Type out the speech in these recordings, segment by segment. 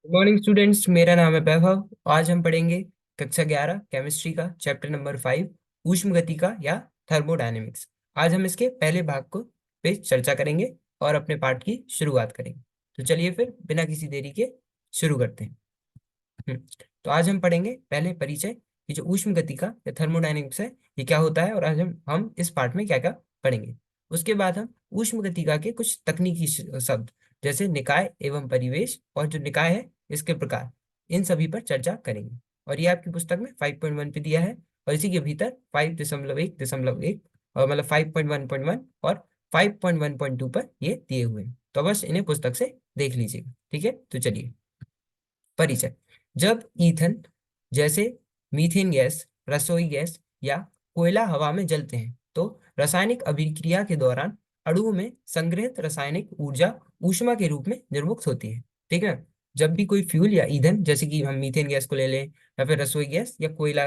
Good morning students, मेरा नाम है वैभव। आज हम पढ़ेंगे कक्षा 11 केमिस्ट्री का चैप्टर नंबर 5 ऊष्मगतिका या थर्मोडायनेमिक्स। आज हम इसके पहले भाग को पे चर्चा करेंगे और अपने पाठ की शुरुआत करेंगे। तो चलिए फिर बिना किसी देरी के शुरू करते हैं। हम्म, तो आज हम पढ़ेंगे पहले परिचय कि जो ऊष्म गतिका या थर्मोडायनेमिक्स है ये क्या होता है, और आज हम इस पार्ट में क्या क्या पढ़ेंगे। उसके बाद हम ऊष्म गतिका के कुछ तकनीकी शब्द जैसे निकाय एवं परिवेश और जो निकाय है इसके प्रकार, इन सभी पर चर्चा करेंगे। और ये आपकी पुस्तक में 5.1 पे दिया है, और इसी के भीतर 5.1.1 और मतलब 5.1.1 और 5.1.2 पर ये दिए हुए हैं। तो बस इन्हें पुस्तक से देख लीजिएगा। ठीक है, तो चलिए परिचय। जब ईथन जैसे मीथेन गैस, रसोई गैस या कोयला हवा में जलते हैं तो रासायनिक अभिक्रिया के दौरान अणुओं में संग्रहित रासायनिक ऊर्जा ऊष्मा के रूप में निर्मुक्त होती है। ठीक है। जब भी कोई फ्यूल या ईंधन, जैसे कि हम मीथेन गैस को ले लें या फिर रसोई गैस या कोयला,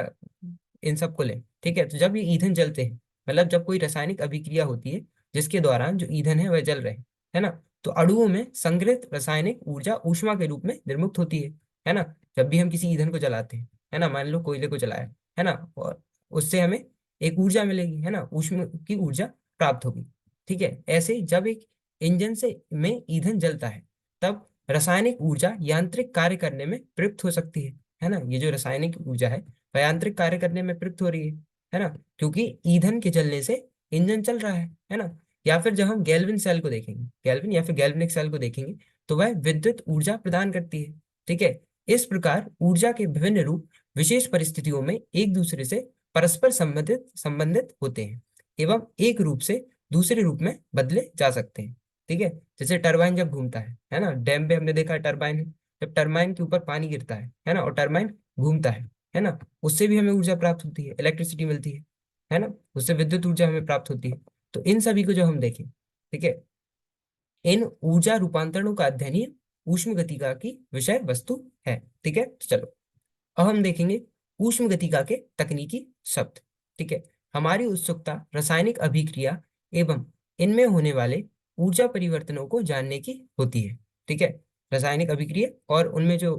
इन सब को लें, ठीक है, तो जब ये ईंधन जलते हैं, मतलब जब कोई रासायनिक अभिक्रिया होती है जिसके दौरान जो ईंधन है वह जल रहे हैं, है ना, तो अणुओं में संग्रहित रासायनिक ऊर्जा ऊष्मा के रूप में निर्मुक्त होती है ना। जब भी हम किसी ईंधन को जलाते हैं, है ना, मान लो कोयले को जलाया, है ना, और उससे हमें एक ऊर्जा मिलेगी, है ना, ऊष्मा की ऊर्जा प्राप्त होगी। ठीक है। ऐसे ही जब एक इंजन से में ईंधन जलता है तब रासायनिक ऊर्जा यांत्रिक कार्य करने में प्रयुक्त हो सकती है ना। ये जो रासायनिक ऊर्जा है वह यांत्रिक कार्य करने में प्रयुक्त हो रही है ना, क्योंकि ईंधन के जलने से इंजन चल रहा है ना। या फिर जब हम गैल्विन सेल को देखेंगे, गैल्विन या फिर गैल्वेनिक सेल को देखेंगे, तो वह विद्युत ऊर्जा प्रदान करती है। ठीक है। इस प्रकार ऊर्जा के विभिन्न रूप विशेष परिस्थितियों में एक दूसरे से परस्पर संबंधित संबंधित होते हैं एवं एक रूप से दूसरे रूप में बदले जा सकते हैं। ठीक है। जैसे टरबाइन जब घूमता है ना, डैम पे हमने देखा है टरबाइन है। जब टरबाइन के ऊपर पानी गिरता है ना, और टरबाइन घूमता है ना, उससे भी हमें ऊर्जा प्राप्त होती है, इलेक्ट्रिसिटी मिलती है ना, उससे विद्युत ऊर्जा हमें प्राप्त होती है। तो इन सभी को जो हम देखें, ठीक है, इन ऊर्जा रूपांतरणों का अध्ययन ही ऊष्म गतिका की विषय वस्तु है। ठीक है, तो चलो अब हम देखेंगे ऊष्म गतिका के तकनीकी शब्द। ठीक है। हमारी उत्सुकता रासायनिक अभिक्रिया एवं इनमें होने वाले ऊर्जा परिवर्तनों को जानने की होती है। ठीक है। रासायनिक अभिक्रिया और उनमें जो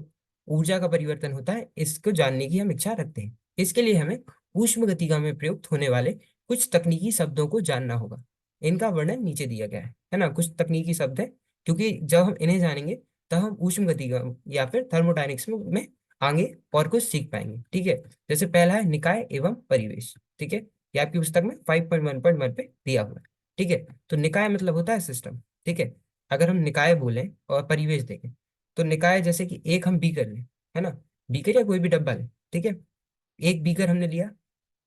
ऊर्जा का परिवर्तन होता है इसको जानने की हम इच्छा रखते हैं। इसके लिए हमें ऊष्म गतिका में प्रयुक्त होने वाले कुछ तकनीकी शब्दों को जानना होगा। इनका वर्णन नीचे दिया गया है ना। कुछ तकनीकी शब्द है, क्योंकि जब हम इन्हें जानेंगे तब हम ऊष्म गतिका या फिर थर्मोडायनेमिक्स में आगे और कुछ सीख पाएंगे। ठीक है। जैसे पहला है निकाय एवं परिवेश। ठीक है। ये आपकी पुस्तक में 5.1.1 पे दिया हुआ है। ठीक है। तो निकाय मतलब होता है सिस्टम। ठीक है। अगर हम निकाय बोलें और परिवेश देखें, तो निकाय जैसे कि एक हम बीकर लें, है ना, बीकर या कोई भी डब्बा लें। ठीक है। एक बीकर हमने लिया,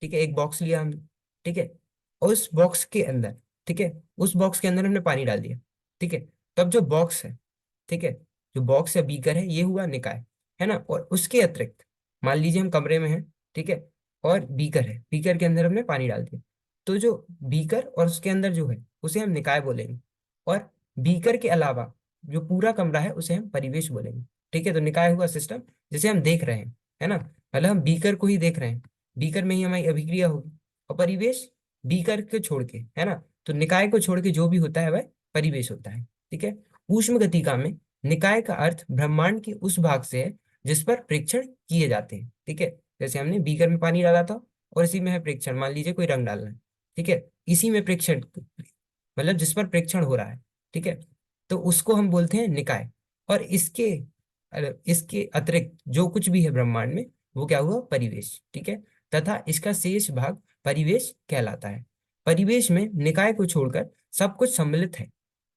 ठीक है, एक बॉक्स लिया हमने, ठीक है, और उस बॉक्स के अंदर, ठीक है, उस बॉक्स के अंदर हमने पानी डाल दिया। ठीक है। तब जो बॉक्स है, ठीक है, जो बॉक्स या बीकर है ये हुआ निकाय, है ना। और उसके अतिरिक्त मान लीजिए हम कमरे में हैं, ठीक है, और बीकर है, बीकर के अंदर हमने पानी डाल दिया, तो जो बीकर और उसके अंदर जो है उसे हम निकाय बोलेंगे, और बीकर के अलावा जो पूरा कमरा है उसे हम परिवेश बोलेंगे। ठीक है। तो निकाय हुआ सिस्टम जिसे हम देख रहे हैं, है ना, मतलब हम बीकर को ही देख रहे हैं, बीकर में ही हमारी अभिक्रिया होगी। और परिवेश बीकर को छोड़ के, है ना, तो निकाय को छोड़ के जो भी होता है वह परिवेश होता है। ठीक है। ऊष्म गतिका में निकाय का अर्थ ब्रह्मांड के उस भाग से है जिस पर प्रेक्षण किए जाते हैं। ठीक है। जैसे हमने बीकर में पानी डाला था और इसी में है प्रेक्षण, मान लीजिए कोई रंग डालना है, ठीक है, इसी में प्रेक्षण, मतलब जिस पर प्रेक्षण हो रहा है, ठीक है, तो उसको हम बोलते हैं निकाय। और इसके अतिरिक्त जो कुछ भी है ब्रह्मांड में वो क्या हुआ, परिवेश। ठीक है। तथा इसका शेष भाग परिवेश कहलाता है। परिवेश में निकाय को छोड़कर सब कुछ सम्मिलित है।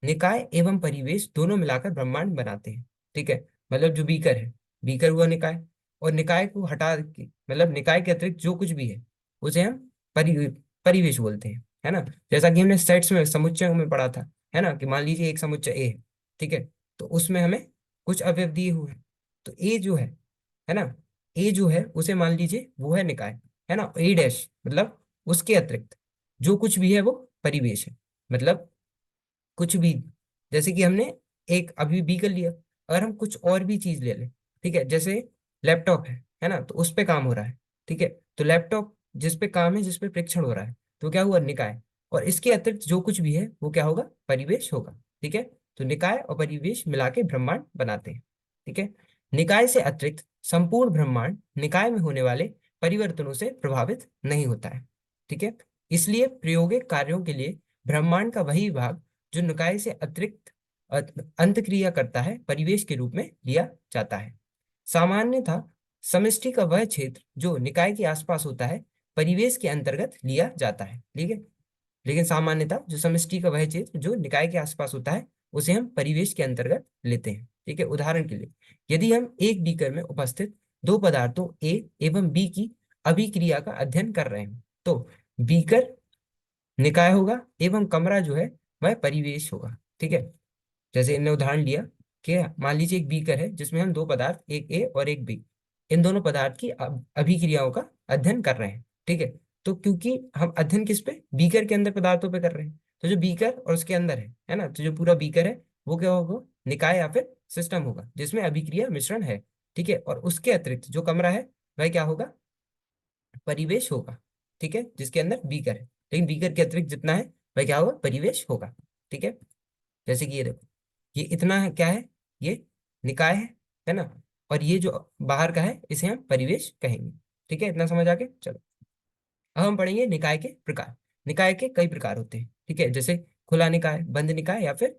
निकाय एवं परिवेश दोनों मिलाकर ब्रह्मांड बनाते हैं। ठीक है। मतलब जो बीकर है, बीकर हुआ निकाय, और निकाय को हटा के, मतलब निकाय के अतिरिक्त जो कुछ भी है उसे हम परिवेश बोलते हैं, है ना। जैसा कि हमने सेट्स में समुच्चय में पढ़ा था, है ना, कि मान लीजिए एक समुच्चय ए है, ठीक है, तो उसमें हमें कुछ अवयव दिए हुए हैं, तो ए जो है ना, ए जो है उसे मान लीजिए वो है निकाय, है ना, ए डैश मतलब उसके अतिरिक्त जो कुछ भी है वो परिवेश है। मतलब कुछ भी, जैसे कि हमने एक अभी बी कर लिया, अगर हम कुछ और भी चीज ले लें, ठीक है, जैसे लैपटॉप है ना, तो उस पे काम हो रहा है, ठीक है, तो लैपटॉप जिस पे काम है, जिस पे परीक्षण हो रहा है, तो क्या हुआ, निकाय। और इसके अतिरिक्त जो कुछ भी है वो क्या होगा, परिवेश होगा। ठीक है। तो निकाय और परिवेश मिला के ब्रह्मांड बनाते हैं। ठीक है। निकाय से अतिरिक्त संपूर्ण ब्रह्मांड निकाय में होने वाले परिवर्तनों से प्रभावित नहीं होता है। ठीक है, इसलिए प्रायोगिक कार्यों के लिए ब्रह्मांड का वही भाग जो निकाय से अतिरिक्त अंतक्रिया करता है परिवेश के रूप में लिया जाता है। सामान्यतः समष्टि का वह क्षेत्र जो निकाय के आसपास होता है परिवेश के अंतर्गत लिया जाता है। ठीक है, लेकिन सामान्यतः जो समष्टि का वह क्षेत्र जो निकाय के आसपास होता है उसे हम परिवेश के अंतर्गत लेते हैं। ठीक है, उदाहरण के लिए यदि हम एक बीकर में उपस्थित दो पदार्थों ए एवं बी की अभिक्रिया का अध्ययन कर रहे हैं तो बीकर निकाय होगा एवं कमरा जो है वह परिवेश होगा। ठीक है, जैसे इन्होंने उदाहरण लिया कि मान लीजिए एक बीकर है जिसमें हम दो पदार्थ एक ए और एक बी, इन दोनों पदार्थ की अभिक्रियाओं का अध्ययन कर रहे हैं। ठीक है, तो क्योंकि हम अध्ययन किस पे, बीकर के अंदर पदार्थों पे कर रहे हैं, तो जो बीकर और उसके अंदर है ना, तो जो पूरा बीकर है वो क्या होगा, निकाय या फिर सिस्टम होगा जिसमें अभिक्रिया मिश्रण है। ठीक है, और उसके अतिरिक्त जो कमरा है वह क्या होगा, परिवेश होगा। ठीक है, जिसके अंदर बीकर है, लेकिन बीकर के अतिरिक्त जितना है वह क्या होगा, परिवेश होगा। ठीक है, जैसे कि ये देखो, ये इतना है क्या है, ये निकाय है ना, और ये जो बाहर का है इसे हम परिवेश कहेंगे। ठीक है, इतना समझ आ गया। चलो अब हम पढ़ेंगे निकाय के प्रकार। निकाय के कई प्रकार होते हैं। ठीक है, जैसे खुला निकाय, बंद निकाय या फिर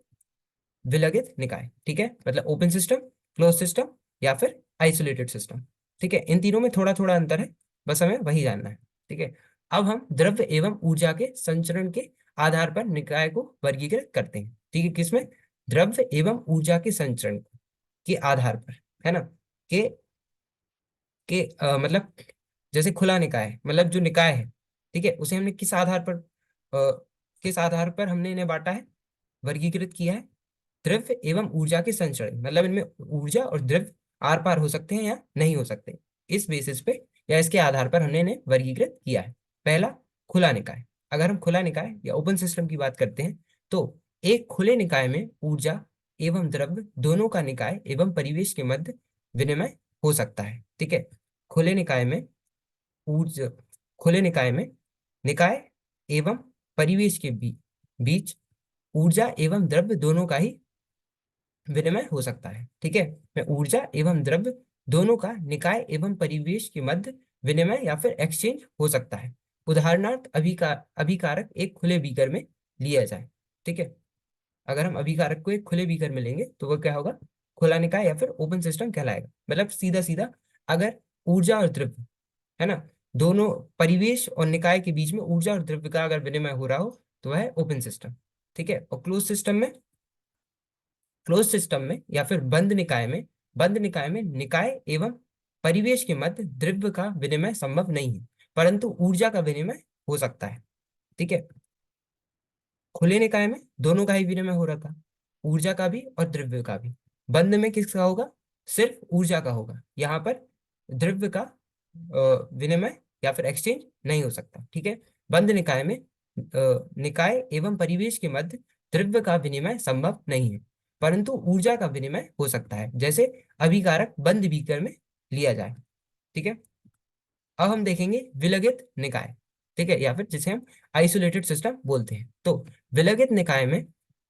विलगित निकाय। ठीक है, मतलब ओपन सिस्टम, क्लोज सिस्टम या फिर आइसोलेटेड सिस्टम। ठीक है, इन तीनों में थोड़ा थोड़ा अंतर है, बस हमें वही जानना है। ठीक है, अब हम द्रव्य एवं ऊर्जा के संचरण के आधार पर निकाय को वर्गीकृत करते हैं। ठीक है, किसमें, द्रव्य एवं ऊर्जा के संचरण के आधार पर, है ना, के मतलब जैसे खुला निकाय मतलब जो निकाय है, ठीक है, उसे हमने किस आधार पर किस आधार पर हमने इन्हें बांटा है, वर्गीकृत किया है, द्रव्य एवं ऊर्जा के संचरण, मतलब इनमें ऊर्जा और द्रव्य आर पार हो सकते हैं या नहीं हो सकते, इस बेसिस पे या इसके आधार पर हमने इन्हें वर्गीकृत किया है। पहला, खुला निकाय। अगर हम खुला निकाय या ओपन सिस्टम की बात करते हैं तो एक खुले निकाय में ऊर्जा एवं द्रव्य दोनों का निकाय एवं परिवेश के मध्य विनिमय हो सकता है। ठीक है, खुले निकाय में ऊर्जा, खुले निकाय में निकाय एवं परिवेश के बीच ऊर्जा एवं द्रव्य दोनों का ही विनिमय हो सकता है। ठीक है, में ऊर्जा एवं द्रव्य दोनों का निकाय एवं परिवेश के मध्य विनिमय या फिर एक्सचेंज हो सकता है। उदाहरणार्थ अभिकारक एक खुले बीकर में लिया जाए। ठीक है, अगर हम अभिकारक को एक खुले बीकर में लेंगे तो वह क्या होगा, खुला निकाय या फिर ओपन सिस्टम कहलाएगा। मतलब सीधा सीधा अगर ऊर्जा और द्रव्य, है ना, दोनों परिवेश और निकाय के बीच में ऊर्जा और द्रव्य का अगर विनिमय हो रहा हो तो वह है ओपन सिस्टम। ठीक है, और क्लोज सिस्टम में या फिर बंद निकाय में निकाय एवं परिवेश के मध्य द्रव्य का विनिमय संभव नहीं है, परंतु ऊर्जा का विनिमय हो सकता है। ठीक है, खुले निकाय में दोनों का ही विनिमय हो रहा था, ऊर्जा का भी और द्रव्य का भी। बंद में किसका होगा, सिर्फ ऊर्जा का होगा, यहाँ पर द्रव्य का विनिमय या फिर एक्सचेंज नहीं हो सकता। ठीक है, बंद निकाय में निकाय एवं परिवेश के मध्य द्रव्य का विनिमय संभव नहीं है, परंतु ऊर्जा का विनिमय हो सकता है, जैसे अभिकारक बंद बीकर में लिया जाए। ठीक है, अब हम देखेंगे विलगित निकाय। ठीक है, या फिर जिसे हम आइसोलेटेड सिस्टम बोलते हैं। तो विलगित निकाय में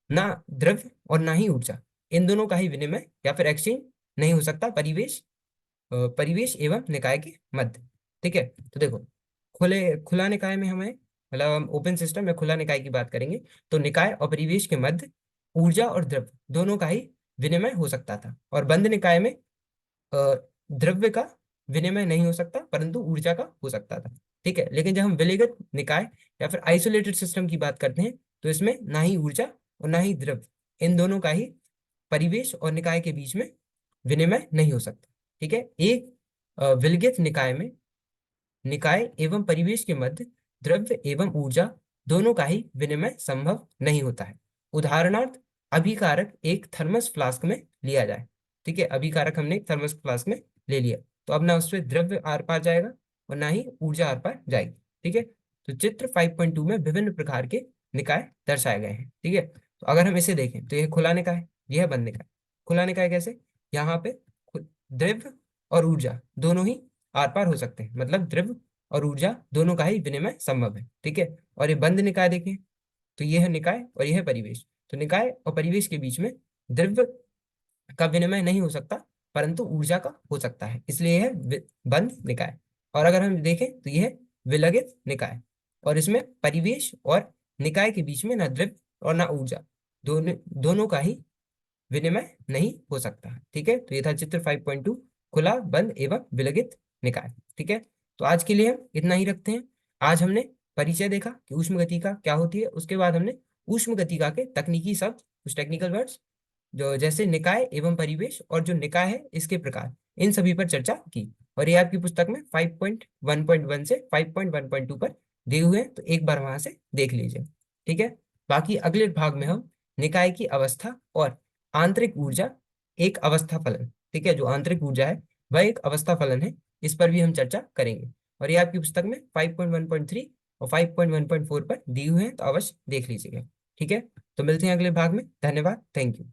ना द्रव्य और ना ही ऊर्जा, इन दोनों का ही विनिमय या फिर एक्सचेंज नहीं हो सकता परिवेश एवं निकाय के मध्य। ठीक है, तो देखो, खुला निकाय में हमें, मतलब हम ओपन सिस्टम या खुला निकाय की बात करेंगे तो निकाय और परिवेश के मध्य ऊर्जा और द्रव्य दोनों का ही विनिमय हो सकता था, और बंद निकाय में द्रव्य का विनिमय नहीं हो सकता परंतु ऊर्जा का हो सकता था। ठीक है, लेकिन जब हम विलगित निकाय या फिर आइसोलेटेड सिस्टम की बात करते हैं तो इसमें ना ही ऊर्जा और ना ही द्रव्य, इन दोनों का ही परिवेश और निकाय के बीच में विनिमय नहीं हो सकता। ठीक है, एक विलगित निकाय में निकाय एवं परिवेश के मध्य द्रव्य एवं ऊर्जा दोनों का ही विनिमय संभव नहीं होता है। उदाहरणार्थ अभिकारक एक थर्मस फ्लास्क में लिया जाए। ठीक है, अभिकारक हमने एक थर्मस फ्लास्क में ले लिया तो अब ना उसमें द्रव्य आर पार जाएगा और ना ही ऊर्जा आर पार जाएगी। ठीक है, तो चित्र 5.2 में विभिन्न प्रकार के निकाय दर्शाए गए हैं। ठीक है, तो अगर हम इसे देखें तो यह खुला निकाय, यह बंद निकाय। खुला निकाय कैसे, यहाँ पे द्रव्य और ऊर्जा दोनों ही आर पार हो सकते हैं, मतलब द्रव्य और ऊर्जा दोनों का ही विनिमय संभव है। ठीक है, और ये बंद निकाय देखें तो यह है निकाय और यह है परिवेश। तो निकाय और परिवेश के बीच में द्रव्य का विनिमय नहीं हो सकता परंतु ऊर्जा का हो सकता है, इसलिए यह है बंद निकाय। और अगर हम देखें तो यह है विलगित निकाय, और इसमें परिवेश और निकाय के बीच में न द्रव्य और न ऊर्जा, दोनों दोनों का ही विनिमय नहीं हो सकता। ठीक है, तो ये था चित्र 5.2, खुला, बंद एवं विलगित निकाय। ठीक है, तो आज के लिए हम इतना ही रखते हैं। आज हमने परिचय देखा कि ऊष्म गति का क्या होती है, उसके बाद हमने ऊष्म गतिका के तकनीकी शब्द, कुछ टेक्निकल वर्ड्स, जो जैसे निकाय एवं परिवेश और जो निकाय है इसके प्रकार, इन सभी पर चर्चा की। और ये आपकी पुस्तक में 5.1.1 से 5.1.2 पर दिए हुए हैं, तो एक बार वहां से देख लीजिए। ठीक है, बाकी अगले भाग में हम निकाय की अवस्था और आंतरिक ऊर्जा, एक अवस्था फलन, ठीक है, जो आंतरिक ऊर्जा है वह एक अवस्था फलन है, इस पर भी हम चर्चा करेंगे। और ये आपकी पुस्तक में 5.1.3 और 5.1.4 पर दिए हुए हैं, तो अवश्य देख लीजिएगा। ठीक है, तो मिलते हैं अगले भाग में। धन्यवाद, थैंक यू।